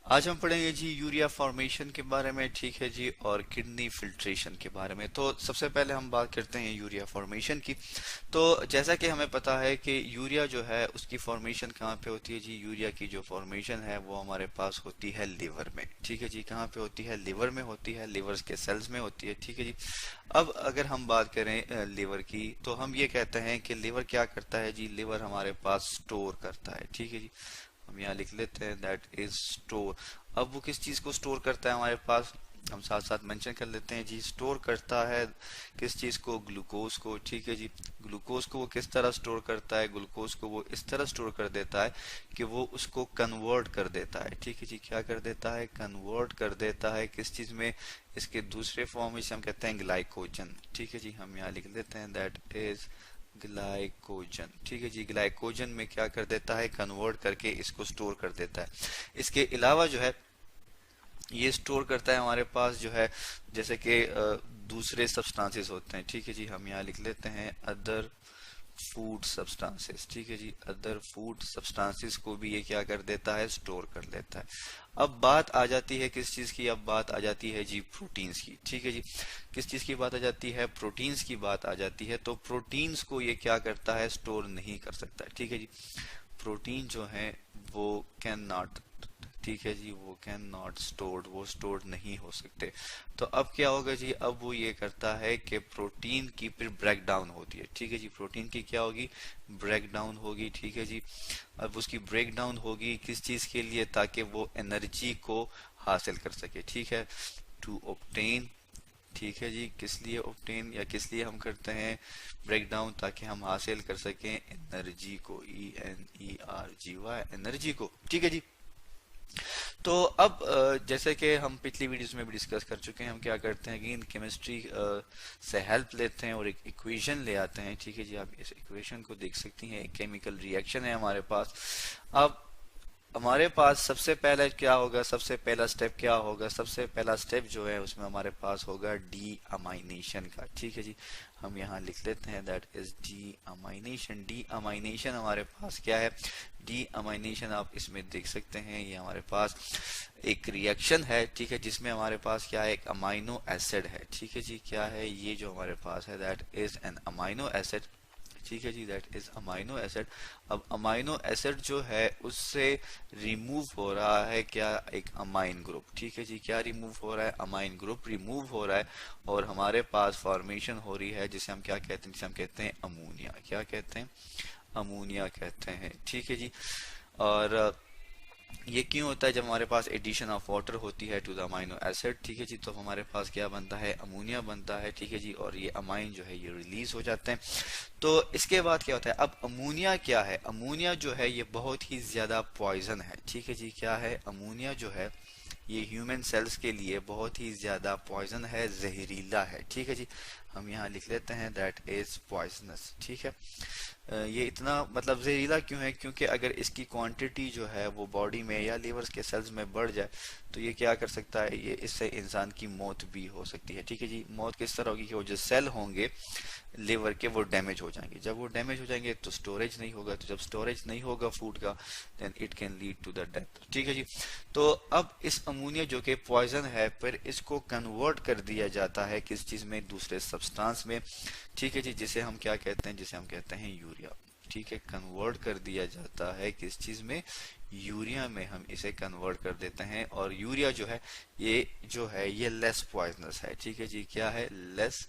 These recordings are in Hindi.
आज हम पढ़ेंगे जी यूरिया फॉर्मेशन के बारे में, ठीक है जी, और किडनी फिल्ट्रेशन के बारे में। तो सबसे पहले हम बात करते हैं यूरिया फॉर्मेशन की। तो जैसा कि हमें पता है कि यूरिया जो है उसकी फॉर्मेशन कहाँ पे होती है जी। यूरिया की जो फॉर्मेशन है वो हमारे पास होती है लिवर में, ठीक है जी। कहाँ पे होती है? लिवर में होती है, लिवर के सेल्स में होती है, ठीक है जी। अब अगर हम बात करें लिवर की, तो हम ये कहते हैं कि लिवर क्या करता है जी। लिवर हमारे पास स्टोर करता है, ठीक है जी। हम यहाँ लिख लेते हैं दैट इज स्टोर। अब वो किस चीज को स्टोर करता है हमारे पास, हम साथ साथ मेंशन कर लेते हैं जी। स्टोर करता है किस चीज को? ग्लूकोज को, ठीक है जी। ग्लूकोज को वो किस तरह स्टोर करता है? ग्लूकोज को वो इस तरह स्टोर कर देता है कि वो उसको कन्वर्ट कर देता है, ठीक है जी। क्या कर देता है? कन्वर्ट कर देता है किस चीज में? इसके दूसरे फॉर्म में हम कहते हैं ग्लाइकोजन, ठीक है जी। हम यहाँ लिख लेते हैं दैट इज ग्लाइकोजन, ठीक है जी। ग्लाइकोजन में क्या कर देता है? कन्वर्ट करके इसको स्टोर कर देता है। इसके अलावा जो है ये स्टोर करता है हमारे पास जो है, जैसे कि दूसरे सब्सटेंसेस होते हैं, ठीक है जी। हम यहाँ लिख लेते हैं अदर फूड सब्सटेंसेस, ठीक है जी। अदर फूड सब्सटेंसेस को भी ये क्या कर देता है? स्टोर कर लेता है। अब बात आ जाती है किस चीज की? अब बात आ जाती है जी प्रोटीन्स की, ठीक है जी। किस चीज की बात आ जाती है? प्रोटीन्स की बात आ जाती है। तो प्रोटीन्स को ये क्या करता है? स्टोर नहीं कर सकता, ठीक है जी। प्रोटीन जो है वो कैन नॉट, ठीक है जी, वो कैन नॉट स्टोर्ड, वो स्टोर्ड नहीं हो सकते। तो अब क्या होगा जी? अब वो ये करता है कि प्रोटीन की फिर ब्रेक डाउन होती है, ठीक है जी। प्रोटीन की क्या होगी? ब्रेक डाउन होगी, ठीक है जी। अब उसकी ब्रेक डाउन होगी किस चीज के लिए? ताकि वो एनर्जी को हासिल कर सके, ठीक है। टू ऑब्टेन, ठीक है जी। किस लिए ऑब्टेन या किस लिए हम करते हैं ब्रेक डाउन? ताकि हम हासिल कर सकें एनर्जी को, ENERGY, एनर्जी को, ठीक है जी। तो अब जैसे कि हम पिछली वीडियोस में भी डिस्कस कर चुके हैं, हम क्या करते हैं कि इन केमिस्ट्री से हेल्प लेते हैं और एक इक्वेशन ले आते हैं, ठीक है जी। आप इस इक्वेशन को देख सकती हैं, एक केमिकल रिएक्शन है हमारे पास। अब हमारे पास सबसे पहले क्या होगा? सबसे पहला स्टेप क्या होगा? सबसे पहला स्टेप जो है उसमें हमारे पास होगा डी अमाइनेशन का, ठीक है जी। हम यहाँ लिख लेते हैं that is D amination. D amination हमारे पास क्या है? डी अमाइनेशन आप इसमें देख सकते हैं, ये हमारे पास एक रिएक्शन है, ठीक है, जिसमें हमारे पास क्या है? एक अमाइनो एसिड है, ठीक है जी। क्या है ये जो हमारे पास है? That is an amino acid, ठीक है जी। That is amino acid. अब अमाइनो एसिड जो है उससे रिमूव हो रहा है क्या? एक अमाइन ग्रुप, ठीक है जी। क्या रिमूव हो रहा है? अमाइन ग्रुप रिमूव हो रहा है और हमारे पास फॉर्मेशन हो रही है जिसे हम क्या कहते हैं? जिसे हम कहते हैं अमोनिया। क्या कहते हैं? अमोनिया कहते हैं, ठीक है जी। और ये क्यों होता है? जब हमारे पास एडिशन ऑफ वाटर होती है टू द अमाइनो एसिड, ठीक है जी, तो हमारे पास क्या बनता है? अमोनिया बनता है, ठीक है जी। और ये अमाइन जो है ये रिलीज हो जाते हैं। तो इसके बाद क्या होता है? अब अमोनिया क्या है? अमोनिया जो है ये बहुत ही ज्यादा पॉइजन है, ठीक है जी। क्या है? अमोनिया जो है ये ह्यूमन सेल्स के लिए बहुत ही ज्यादा पॉइजन है, जहरीला है, ठीक है जी। हम यहाँ लिख लेते हैं दैट इज पॉइजनस, ठीक है। ये इतना मतलब जहरीला क्यों है? क्योंकि अगर इसकी क्वांटिटी जो है वो बॉडी में या लीवर्स के सेल्स में बढ़ जाए तो ये क्या कर सकता है? ये इससे इंसान की मौत भी हो सकती है, ठीक है जी। मौत किस तरह होगी कि वो जो सेल होंगे लिवर के वो डैमेज हो जाएंगे। जब वो डैमेज हो जाएंगे तो स्टोरेज नहीं होगा, तो जब स्टोरेज नहीं होगा फूड का then it can lead to the death, ठीक है जी। तो अब इस अमोनिया जो कि पॉइजन है फिर इसको कन्वर्ट कर दिया जाता है किस चीज में? दूसरे सब्सटेंस में, ठीक है जी। जिसे हम क्या कहते हैं? जिसे हम कहते हैं यूरिया, ठीक है। कन्वर्ट कर दिया जाता है किस चीज में? यूरिया में हम इसे कन्वर्ट कर देते हैं। और यूरिया जो है ये जो है ये लेस पॉइजनस है, ठीक है जी। क्या है? लेस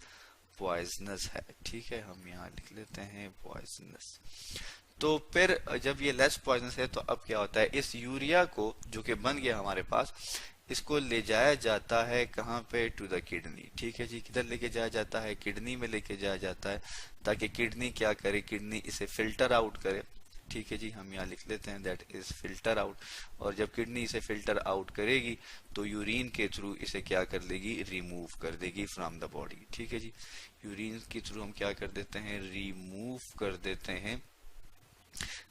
पॉइजनस है, ठीक है। हम यहाँ लिख लेते हैं पॉइजनस। तो फिर जब ये लेस पॉइजनस है तो अब क्या होता है? इस यूरिया को जो कि बन गया हमारे पास, इसको ले जाया जाता है कहाँ पे? टू द किडनी, ठीक है जी। किधर लेके जाया जाता है? किडनी में लेके जाया जाता है ताकि किडनी क्या करे? किडनी इसे फिल्टर आउट करे, ठीक है जी। हम यहाँ लिख लेते हैं दैट इज फिल्टर आउट। और जब किडनी इसे फिल्टर आउट करेगी तो यूरिन के थ्रू इसे क्या कर लेगी? रिमूव कर देगी फ्रॉम द बॉडी, ठीक है जी। यूरिन के थ्रू हम क्या कर देते हैं? रिमूव कर देते हैं।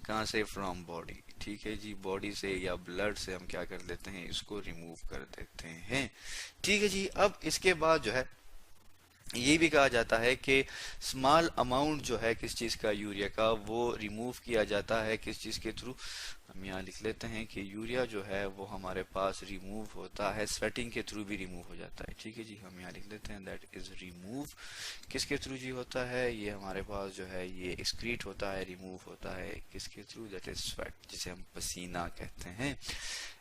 कहाँ से? फ्रॉम बॉडी, ठीक है जी। बॉडी से या ब्लड से हम क्या कर देते हैं? इसको रिमूव कर देते हैं, ठीक है जी। अब इसके बाद जो है ये भी कहा जाता है कि स्मॉल अमाउंट जो है किस चीज़ का, यूरिया का, वो रिमूव किया जाता है किस चीज़ के थ्रू। हम यहाँ लिख लेते हैं कि यूरिया जो है वो हमारे पास रिमूव होता है, स्वेटिंग के थ्रू भी रिमूव हो जाता है। ठीक है जी, हम यहाँ लिख लेते हैं दैट इज रिमूव किसके थ्रू जी होता है, ये हमारे पास जो है ये एक्सक्रीट होता है, रिमूव होता है किसके थ्रू, दैट इज स्वेट, जिसे हम पसीना कहते हैं।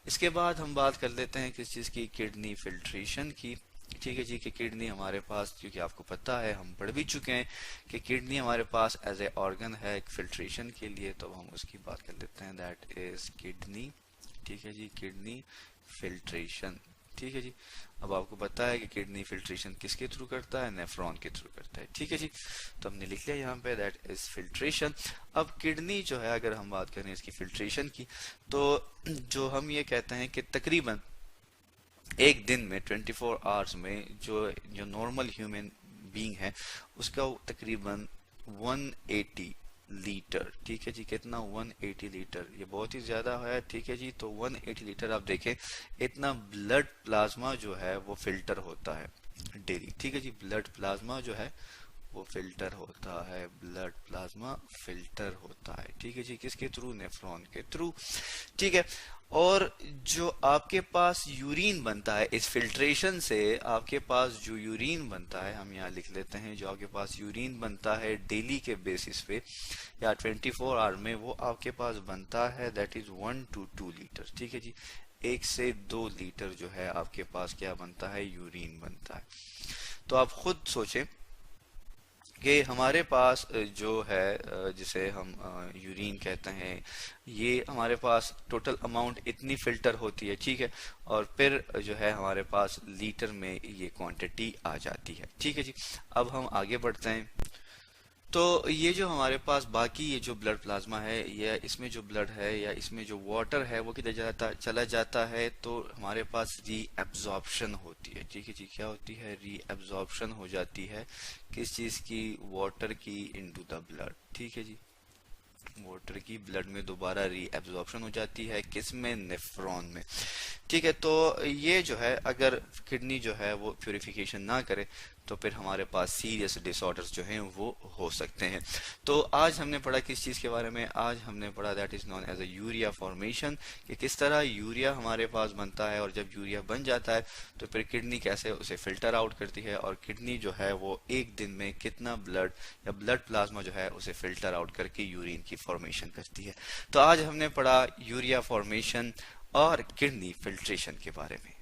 इसके बाद हम बात कर लेते हैं किस चीज़ की, किडनी फिल्ट्रेशन की। ठीक है जी, कि किडनी हमारे पास, क्योंकि आपको पता है, हम पढ़ भी चुके हैं कि किडनी हमारे पास एज ए ऑर्गन है फिल्ट्रेशन के लिए, तो हम उसकी बात कर लेते हैं दैट इज किडनी। ठीक है जी, किडनी फिल्ट्रेशन। ठीक है जी, अब आपको पता है कि किडनी फिल्ट्रेशन किसके थ्रू करता है, नेफ्रॉन के थ्रू करता है। ठीक है जी, तो हमने लिख लिया यहाँ पे दैट इज फिल्ट्रेशन। अब किडनी जो है, अगर हम बात करें इसकी फिल्ट्रेशन की, तो जो हम ये कहते हैं कि तकरीबन एक दिन में 24 आवर्स में जो जो नॉर्मल ह्यूमन बीइंग है उसका तकरीबन 180 लीटर, ठीक है जी, कितना, 180 लीटर, ये बहुत ही ज्यादा है। ठीक है जी, तो 180 लीटर आप देखें, इतना ब्लड प्लाज्मा जो है वो फिल्टर होता है डेली। ठीक है जी, ब्लड प्लाज्मा जो है वो फिल्टर होता है, ब्लड प्लाज्मा फिल्टर होता है। ठीक है जी, किसके थ्रू, नेफ्रॉन के थ्रू। ठीक है, और जो आपके पास यूरिन बनता है इस फिल्ट्रेशन से, आपके पास जो यूरिन बनता है, हम यहाँ लिख लेते हैं, जो आपके पास यूरिन बनता है डेली के बेसिस पे या 24 आवर में, वो आपके पास बनता है दैट इज 1 to 2 लीटर। ठीक है जी, 1 से 2 लीटर जो है आपके पास क्या बनता है, यूरिन बनता है। तो आप खुद सोचें कि हमारे पास जो है जिसे हम यूरिन कहते हैं, ये हमारे पास टोटल अमाउंट इतनी फिल्टर होती है। ठीक है, और फिर जो है हमारे पास लीटर में ये क्वांटिटी आ जाती है। ठीक है जी, अब हम आगे बढ़ते हैं। तो ये जो हमारे पास बाकी ये जो ब्लड प्लाज्मा है, या इसमें जो ब्लड है या इसमें जो वाटर है, वो किधर जाता, चला जाता है, तो हमारे पास री एब्जॉर्प्शन होती है। ठीक है जी, क्या होती है, री एब्जॉर्प्शन हो जाती है किस चीज की, वाटर की इनटू द ब्लड। ठीक है जी, वाटर की ब्लड में दोबारा री एब्जॉर्प्शन हो जाती है, किस में, नेफ्रॉन में। ठीक है, तो ये जो है, अगर किडनी जो है वो प्यूरिफिकेशन ना करे तो फिर हमारे पास सीरियस डिसऑर्डर्स जो हैं वो हो सकते हैं। तो आज हमने पढ़ा किस चीज़ के बारे में, आज हमने पढ़ा that is known as a urea formation, कि किस तरह यूरिया हमारे पास बनता है, और जब यूरिया बन जाता है तो फिर किडनी कैसे उसे फिल्टर आउट करती है, और किडनी जो है वो एक दिन में कितना ब्लड या ब्लड प्लाज्मा जो है उसे फिल्टर आउट करके यूरिन की फॉर्मेशन करती है। तो आज हमने पढ़ा यूरिया फॉर्मेशन और किडनी फिल्ट्रेशन के बारे में।